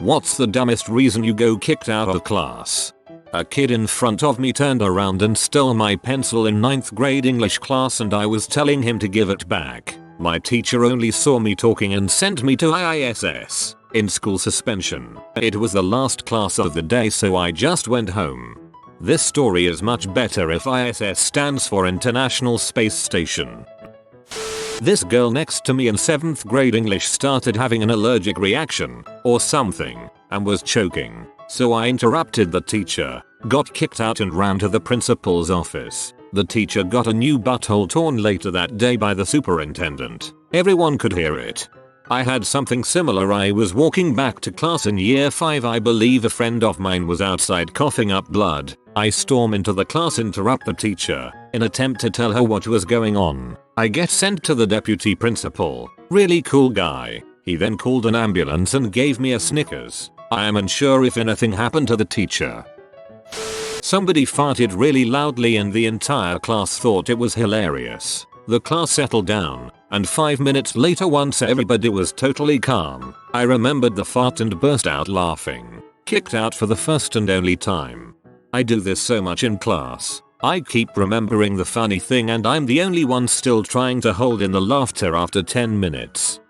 What's the dumbest reason you go kicked out of class? A kid in front of me turned around and stole my pencil in 9th grade English class and I was telling him to give it back. My teacher only saw me talking and sent me to ISS, in school suspension. It was the last class of the day so I just went home. This story is much better if ISS stands for International Space Station. This girl next to me in 7th grade English started having an allergic reaction, or something, and was choking. So I interrupted the teacher, got kicked out and ran to the principal's office. The teacher got a new butthole torn later that day by the superintendent. Everyone could hear it. I had something similar. I was walking back to class in year 5. I believe a friend of mine was outside coughing up blood. I storm into the class, interrupt the teacher, in attempt to tell her what was going on. I get sent to the deputy principal. Really cool guy. He then called an ambulance and gave me a Snickers. I am unsure if anything happened to the teacher. Somebody farted really loudly and the entire class thought it was hilarious. The class settled down, and 5 minutes later once everybody was totally calm, I remembered the fart and burst out laughing. Kicked out for the first and only time. I do this so much in class. I keep remembering the funny thing and I'm the only one still trying to hold in the laughter after 10 minutes.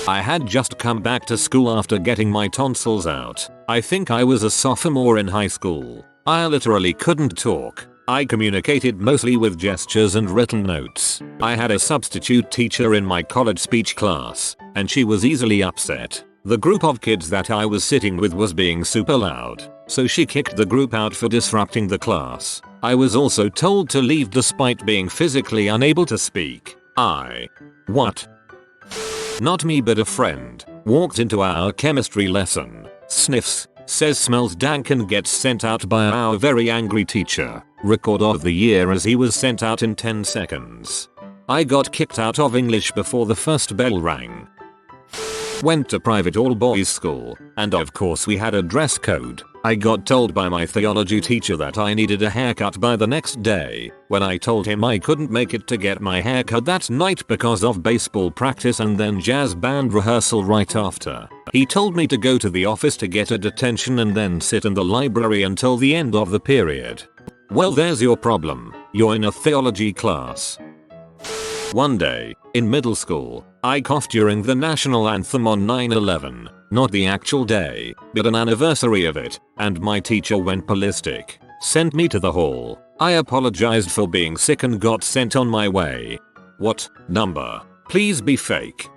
I had just come back to school after getting my tonsils out. I think I was a sophomore in high school. I literally couldn't talk. I communicated mostly with gestures and written notes. I had a substitute teacher in my college speech class, and she was easily upset. The group of kids that I was sitting with was being super loud, so she kicked the group out for disrupting the class. I was also told to leave despite being physically unable to speak. What? Not me but a friend, walked into our chemistry lesson, sniffs, says smells dank and gets sent out by our very angry teacher. Record of the year as he was sent out in 10 seconds. I got kicked out of English before the first bell rang. Went to private all boys school, and of course we had a dress code. I got told by my theology teacher that I needed a haircut by the next day. When I told him I couldn't make it to get my haircut that night because of baseball practice and then jazz band rehearsal right after, he told me to go to the office to get a detention and then sit in the library until the end of the period. Well, there's your problem. You're in a theology class. One day, in middle school, I coughed during the national anthem on 9/11. Not the actual day, but an anniversary of it, and my teacher went ballistic. Sent me to the hall. I apologized for being sick and got sent on my way. What number? Please be fake.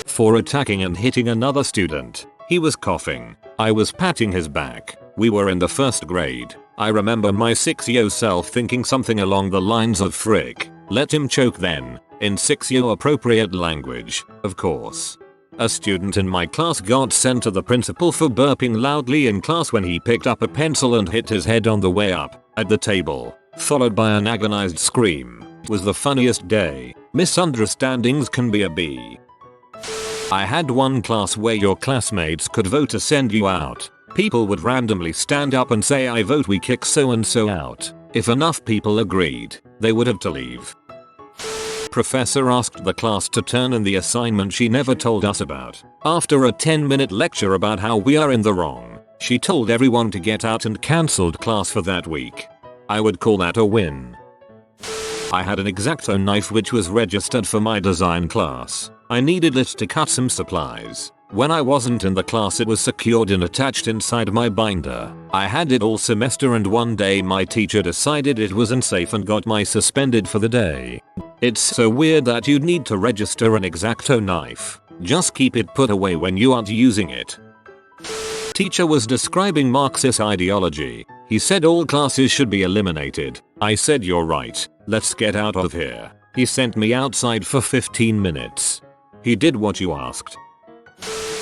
For attacking and hitting another student. He was coughing. I was patting his back. We were in the 1st grade. I remember my 6-year self thinking something along the lines of frick, let him choke then, in 6-year appropriate language, of course. A student in my class got sent to the principal for burping loudly in class when he picked up a pencil and hit his head on the way up, at the table, followed by an agonized scream. Was the funniest day. Misunderstandings can be a B. I had one class where your classmates could vote to send you out. People would randomly stand up and say I vote we kick so and so out. If enough people agreed, they would have to leave. Professor asked the class to turn in the assignment she never told us about. After a 10-minute lecture about how we are in the wrong, she told everyone to get out and cancelled class for that week. I would call that a win. I had an X-Acto knife which was registered for my design class. I needed it to cut some supplies. When I wasn't in the class it was secured and attached inside my binder. I had it all semester and one day my teacher decided it was unsafe and got me suspended for the day. It's so weird that you'd need to register an X-Acto knife. Just keep it put away when you aren't using it. Teacher was describing Marxist ideology. He said all classes should be eliminated. I said you're right, let's get out of here. He sent me outside for 15 minutes. He did what you asked.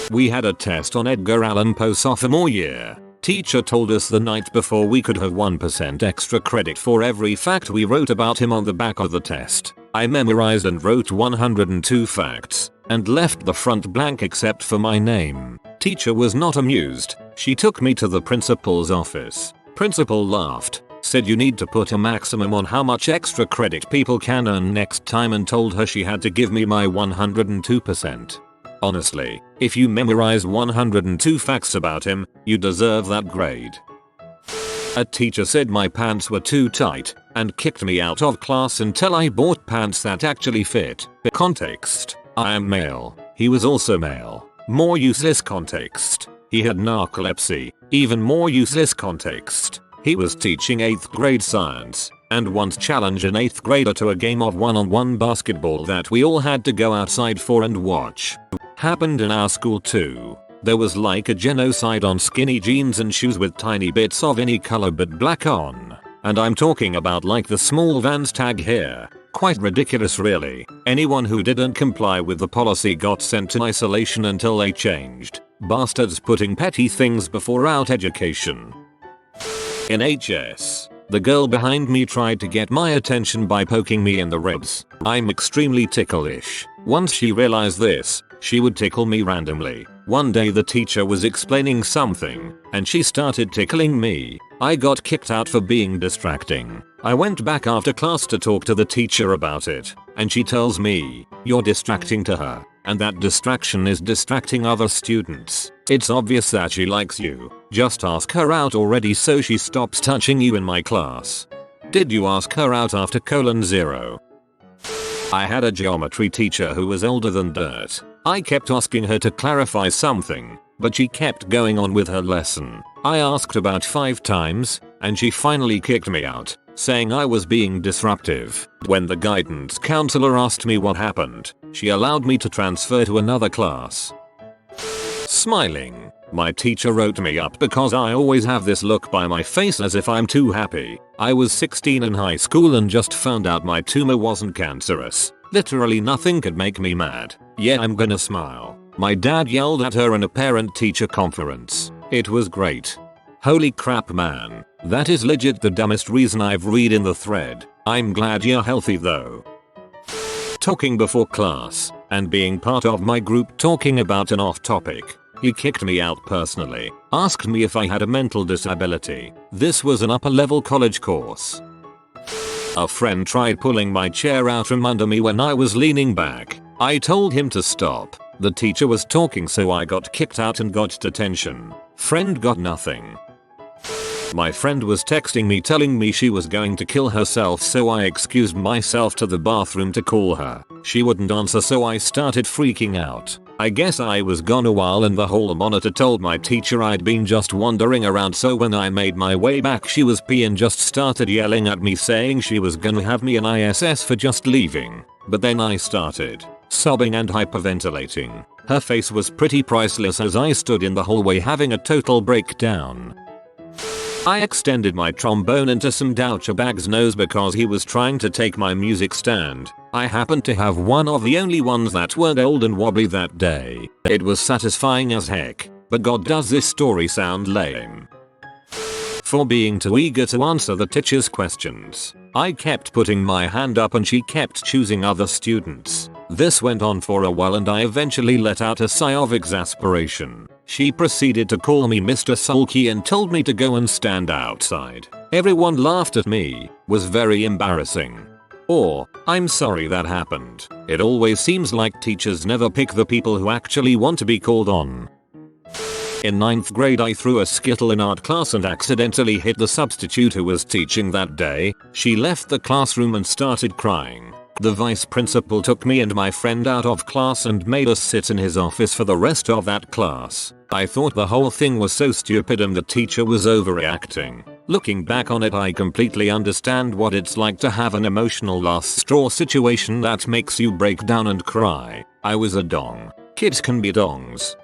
We had a test on Edgar Allan Poe sophomore year. Teacher told us the night before we could have 1% extra credit for every fact we wrote about him on the back of the test. I memorized and wrote 102 facts, and left the front blank except for my name. Teacher was not amused. She took me to the principal's office. Principal laughed, said you need to put a maximum on how much extra credit people can earn next time and told her she had to give me my 102%. Honestly, if you memorize 102 facts about him, you deserve that grade. A teacher said my pants were too tight and kicked me out of class until I bought pants that actually fit. Context: I am male. He was also male. More useless context: he had narcolepsy. Even more useless context: he was teaching 8th grade science and once challenged an 8th grader to a game of one-on-one basketball that we all had to go outside for and watch. Happened in our school too. There was like a genocide on skinny jeans and shoes with tiny bits of any color but black on. And I'm talking about like the small Vans tag here. Quite ridiculous really. Anyone who didn't comply with the policy got sent to isolation until they changed. Bastards putting petty things before out education. In HS, the girl behind me tried to get my attention by poking me in the ribs. I'm extremely ticklish. Once she realized this, she would tickle me randomly. One day the teacher was explaining something, and she started tickling me. I got kicked out for being distracting. I went back after class to talk to the teacher about it, and she tells me, "You're distracting to her, and that distraction is distracting other students. It's obvious that she likes you. Just ask her out already so she stops touching you in my class." Did you ask her out after :0? I had a geometry teacher who was older than dirt. I kept asking her to clarify something, but she kept going on with her lesson. I asked about 5 times, and she finally kicked me out, saying I was being disruptive. When the guidance counselor asked me what happened, she allowed me to transfer to another class. Smiling. My teacher wrote me up because I always have this look by my face as if I'm too happy. I was 16 in high school and just found out my tumor wasn't cancerous. Literally nothing could make me mad. Yeah, I'm gonna smile. My dad yelled at her in a parent-teacher conference. It was great. Holy crap man. That is legit the dumbest reason I've read in the thread. I'm glad you're healthy though. Talking before class and being part of my group talking about an off topic. He kicked me out personally. Asked me if I had a mental disability. This was an upper level college course. A friend tried pulling my chair out from under me when I was leaning back. I told him to stop. The teacher was talking so I got kicked out and got detention. Friend got nothing. My friend was texting me telling me she was going to kill herself so I excused myself to the bathroom to call her. She wouldn't answer so I started freaking out. I guess I was gone a while and the hall monitor told my teacher I'd been just wandering around, so when I made my way back she was pee and just started yelling at me saying she was gonna have me an ISS for just leaving. But then I started sobbing and hyperventilating. Her face was pretty priceless as I stood in the hallway having a total breakdown. I extended my trombone into some douchebag's nose because he was trying to take my music stand. I happened to have one of the only ones that weren't old and wobbly that day. It was satisfying as heck, but God, does this story sound lame. For being too eager to answer the teacher's questions, I kept putting my hand up and she kept choosing other students. This went on for a while and I eventually let out a sigh of exasperation. She proceeded to call me Mr. Sulky and told me to go and stand outside. Everyone laughed at me. Was very embarrassing. Or, I'm sorry that happened. It always seems like teachers never pick the people who actually want to be called on. In 9th grade I threw a Skittle in art class and accidentally hit the substitute who was teaching that day. She left the classroom and started crying. The vice principal took me and my friend out of class and made us sit in his office for the rest of that class. I thought the whole thing was so stupid and the teacher was overreacting. Looking back on it, I completely understand what it's like to have an emotional last straw situation that makes you break down and cry. I was a dong. Kids can be dongs.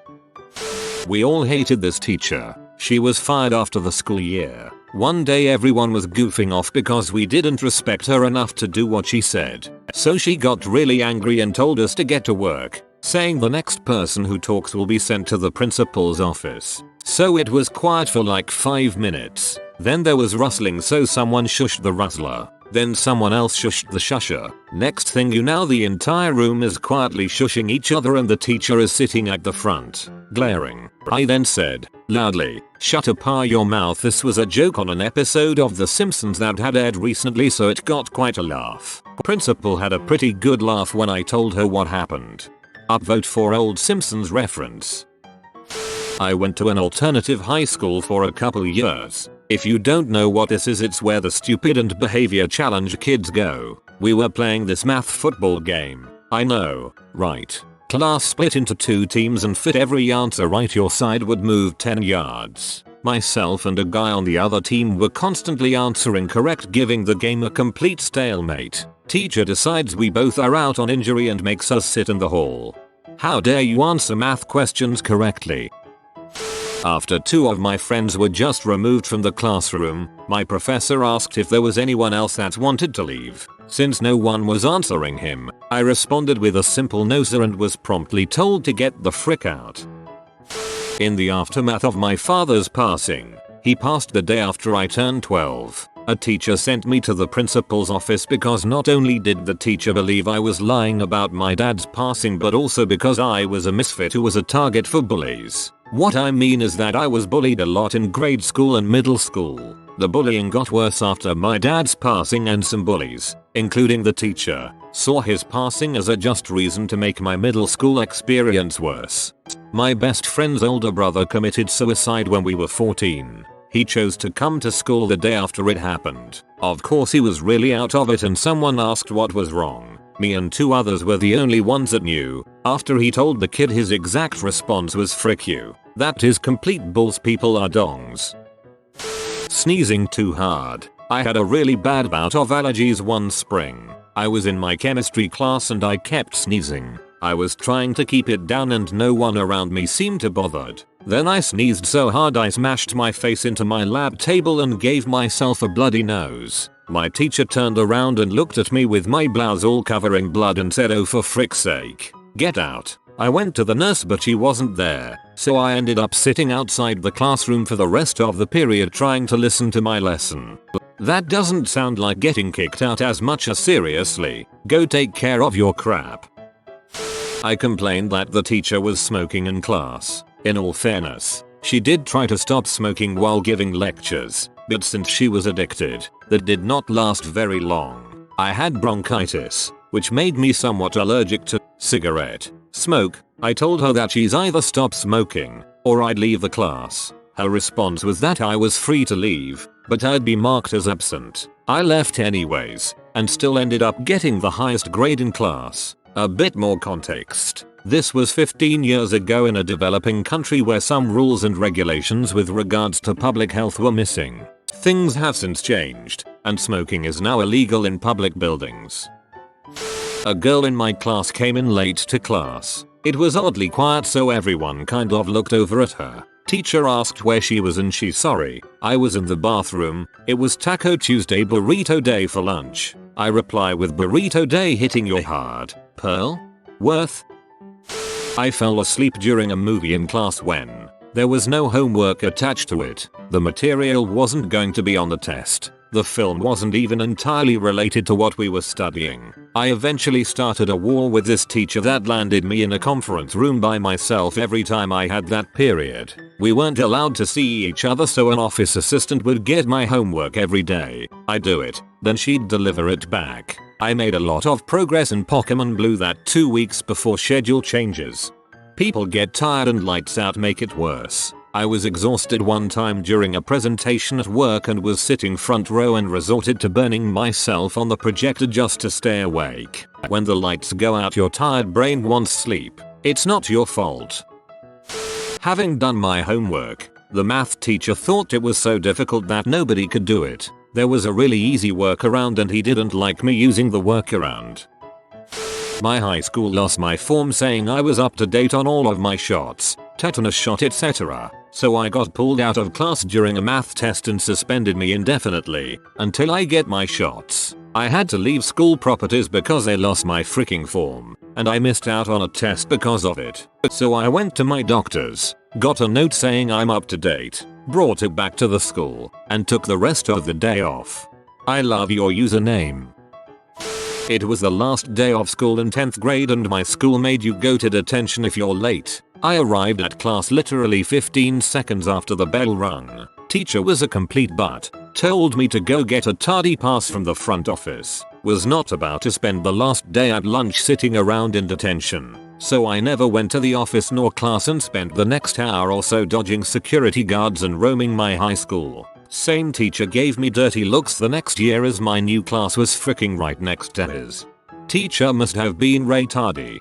We all hated this teacher. She was fired after the school year. One day everyone was goofing off because we didn't respect her enough to do what she said. So she got really angry and told us to get to work, saying the next person who talks will be sent to the principal's office. So it was quiet for like 5 minutes. Then there was rustling, so someone shushed the rustler. Then someone else shushed the shusher. Next thing you know, the entire room is quietly shushing each other and the teacher is sitting at the front, glaring. I then said, loudly, "Shut up, your mouth." This was a joke on an episode of The Simpsons that had aired recently, so it got quite a laugh. Principal had a pretty good laugh when I told her what happened. Upvote for old Simpsons reference. I went to an alternative high school for a couple years. If you don't know what this is, it's where the stupid and behavior challenge kids go. We were playing this math football game. I know, right? Class split into 2 teams and fit every answer right, your side would move 10 yards. Myself and a guy on the other team were constantly answering correct, giving the game a complete stalemate. Teacher decides we both are out on injury and makes us sit in the hall. How dare you answer math questions correctly? After 2 of my friends were just removed from the classroom, my professor asked if there was anyone else that wanted to leave. Since no one was answering him, I responded with a simple no sir and was promptly told to get the frick out. In the aftermath of my father's passing, he passed the day after I turned 12. A teacher sent me to the principal's office because not only did the teacher believe I was lying about my dad's passing, but also because I was a misfit who was a target for bullies. What I mean is that I was bullied a lot in grade school and middle school. The bullying got worse after my dad's passing, and some bullies, including the teacher, saw his passing as a just reason to make my middle school experience worse. My best friend's older brother committed suicide when we were 14. He chose to come to school the day after it happened. Of course he was really out of it, and someone asked what was wrong. Me and 2 others were the only ones that knew. After he told the kid, his exact response was "frick you. That is complete bulls, people are dongs." Sneezing too hard. I had a really bad bout of allergies one spring. I was in my chemistry class and I kept sneezing. I was trying to keep it down and no one around me seemed to bothered. Then I sneezed so hard I smashed my face into my lab table and gave myself a bloody nose. My teacher turned around and looked at me with my blouse all covering blood and said, "Oh, for frick's sake, get out." I went to the nurse but she wasn't there, so I ended up sitting outside the classroom for the rest of the period trying to listen to my lesson. That doesn't sound like getting kicked out as much as seriously. Go take care of your crap. I complained that the teacher was smoking in class. In all fairness, she did try to stop smoking while giving lectures, but since she was addicted, that did not last very long. I had bronchitis, which made me somewhat allergic to cigarette smoke. I told her that she's either stop smoking or I'd leave the class. Her response was that I was free to leave, but I'd be marked as absent. I left anyways, and still ended up getting the highest grade in class. A bit more context. This was 15 years ago in a developing country where some rules and regulations with regards to public health were missing. Things have since changed, and smoking is now illegal in public buildings. A girl in my class came in late to class. It was oddly quiet, so everyone kind of looked over at her. Teacher asked where she was and she's sorry. "I was in the bathroom. It was Taco Tuesday burrito day for lunch." I reply with "Burrito day hitting you hard, Pearl? Worth?" I fell asleep during a movie in class when there was no homework attached to it. The material wasn't going to be on the test. The film wasn't even entirely related to what we were studying. I eventually started a war with this teacher that landed me in a conference room by myself every time I had that period. We weren't allowed to see each other, so an office assistant would get my homework every day. I'd do it, then she'd deliver it back. I made a lot of progress in Pokemon Blue that 2 weeks before schedule changes. People get tired and lights out make it worse. I was exhausted one time during a presentation at work and was sitting front row and resorted to burning myself on the projector just to stay awake. When the lights go out, your tired brain wants sleep. It's not your fault. Having done my homework, the math teacher thought it was so difficult that nobody could do it. There was a really easy workaround and he didn't like me using the workaround. My high school lost my form saying I was up to date on all of my shots, tetanus shot, etc. So I got pulled out of class during a math test and suspended me indefinitely until I get my shots. I had to leave school properties because they lost my freaking form, and I missed out on a test because of it. So I went to my doctor's, got a note saying I'm up to date, brought it back to the school, and took the rest of the day off. I love your username. It was the last day of school in 10th grade and my school made you go to detention if you're late. I arrived at class literally 15 seconds after the bell rung. Teacher was a complete butt. Told me to go get a tardy pass from the front office. Was not about to spend the last day at lunch sitting around in detention. So I never went to the office nor class and spent the next hour or so dodging security guards and roaming my high school. Same teacher gave me dirty looks the next year as my new class was freaking right next to his. Teacher must have been retarded.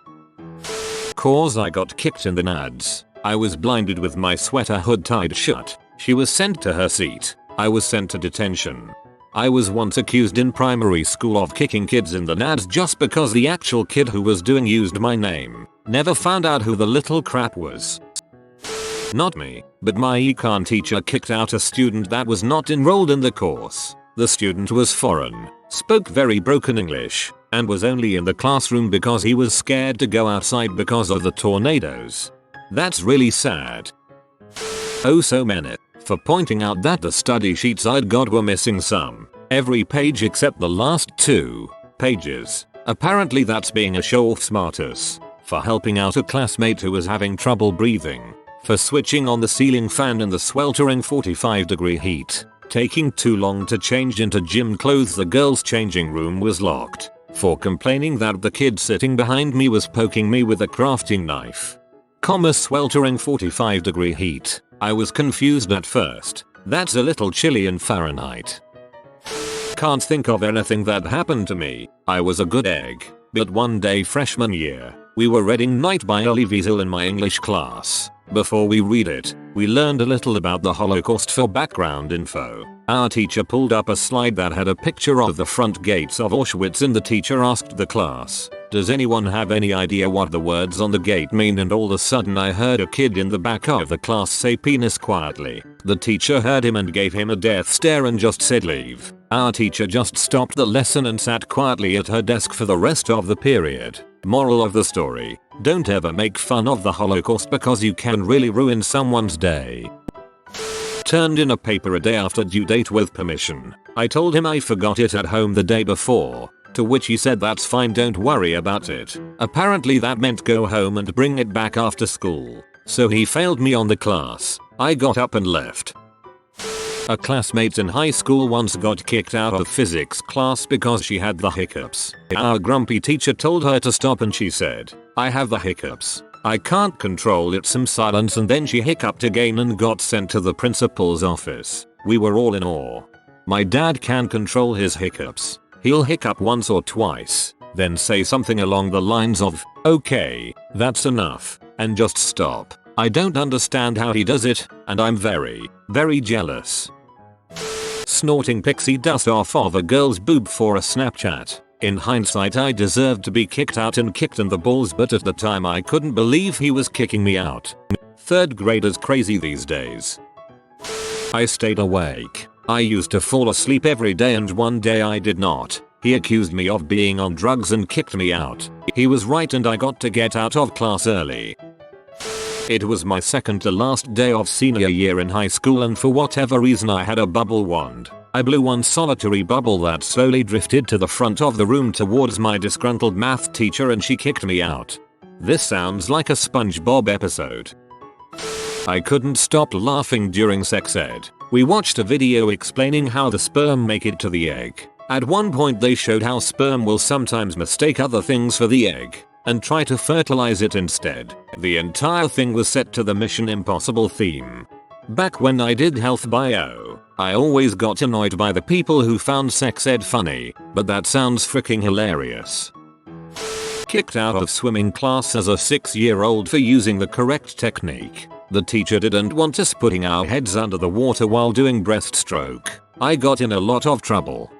Cause I got kicked in the nads. I was blinded with my sweater hood tied shut. She was sent to her seat. I was sent to detention. I was once accused in primary school of kicking kids in the nads just because the actual kid who was doing used my name. Never found out who the little crap was. Not me, but my econ teacher kicked out a student that was not enrolled in the course. The student was foreign, spoke very broken English, and was only in the classroom because he was scared to go outside because of the tornadoes. That's really sad. Oh so many. For pointing out that the study sheets I'd got were missing every page except the last 2 pages. Apparently that's being a show-off smartass. For helping out a classmate who was having trouble breathing. For switching on the ceiling fan in the sweltering 45-degree heat. Taking too long to change into gym clothes, the girls' changing room was locked. For complaining that the kid sitting behind me was poking me with a crafting knife. Sweltering 45-degree heat. I was confused at first. That's a little chilly in Fahrenheit. Can't think of anything that happened to me. I was a good egg. But one day freshman year, we were reading Night by Elie Wiesel in my English class. Before we read it, we learned a little about the Holocaust for background info. Our teacher pulled up a slide that had a picture of the front gates of Auschwitz and the teacher asked the class, "Does anyone have any idea what the words on the gate mean?" And all of a sudden I heard a kid in the back of the class say penis quietly. The teacher heard him and gave him a death stare and just said leave. Our teacher just stopped the lesson and sat quietly at her desk for the rest of the period. Moral of the story, don't ever make fun of the Holocaust because you can really ruin someone's day. Turned in a paper a day after due date with permission. I told him I forgot it at home the day before, to which he said that's fine, don't worry about it. Apparently that meant go home and bring it back after school. So he failed me on the class. I got up and left. A classmate in high school once got kicked out of physics class because she had the hiccups. Our grumpy teacher told her to stop and she said, "I have the hiccups. I can't control it." Some silence and then she hiccuped again and got sent to the principal's office. We were all in awe. My dad can control his hiccups. He'll hiccup once or twice, then say something along the lines of, "Okay, that's enough," and just stop. I don't understand how he does it, and I'm very, very jealous. Snorting pixie dust off of a girl's boob for a Snapchat. In hindsight I deserved to be kicked out and kicked in the balls, but at the time I couldn't believe he was kicking me out. 3rd graders crazy these days. I stayed awake. I used to fall asleep every day and one day I did not. He accused me of being on drugs and kicked me out. He was right and I got to get out of class early. It was my second to last day of senior year in high school and for whatever reason I had a bubble wand. I blew one solitary bubble that slowly drifted to the front of the room towards my disgruntled math teacher and she kicked me out. This sounds like a SpongeBob episode. I couldn't stop laughing during sex ed. We watched a video explaining how the sperm make it to the egg. At one point they showed how sperm will sometimes mistake other things for the egg and try to fertilize it instead. The entire thing was set to the Mission Impossible theme. Back when I did health bio, I always got annoyed by the people who found sex ed funny, but that sounds freaking hilarious. Kicked out of swimming class as a 6-year-old for using the correct technique. The teacher didn't want us putting our heads under the water while doing breaststroke. I got in a lot of trouble.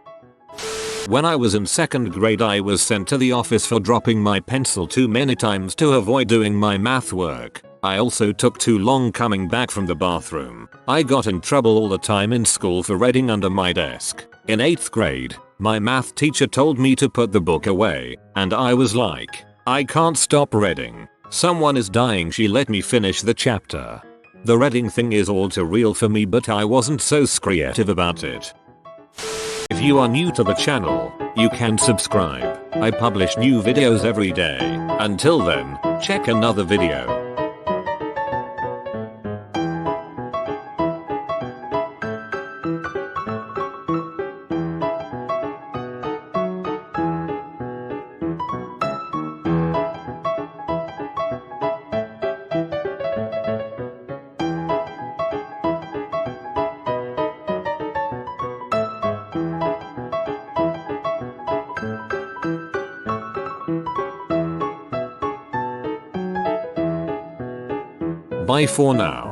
When I was in 2nd grade I was sent to the office for dropping my pencil too many times to avoid doing my math work. I also took too long coming back from the bathroom. I got in trouble all the time in school for reading under my desk. In 8th grade, my math teacher told me to put the book away, and I was like, I can't stop reading. Someone is dying. She let me finish the chapter. The reading thing is all too real for me, but I wasn't so creative about it. If you are new to the channel, you can subscribe. I publish new videos every day. Until then, check another video. Bye for now.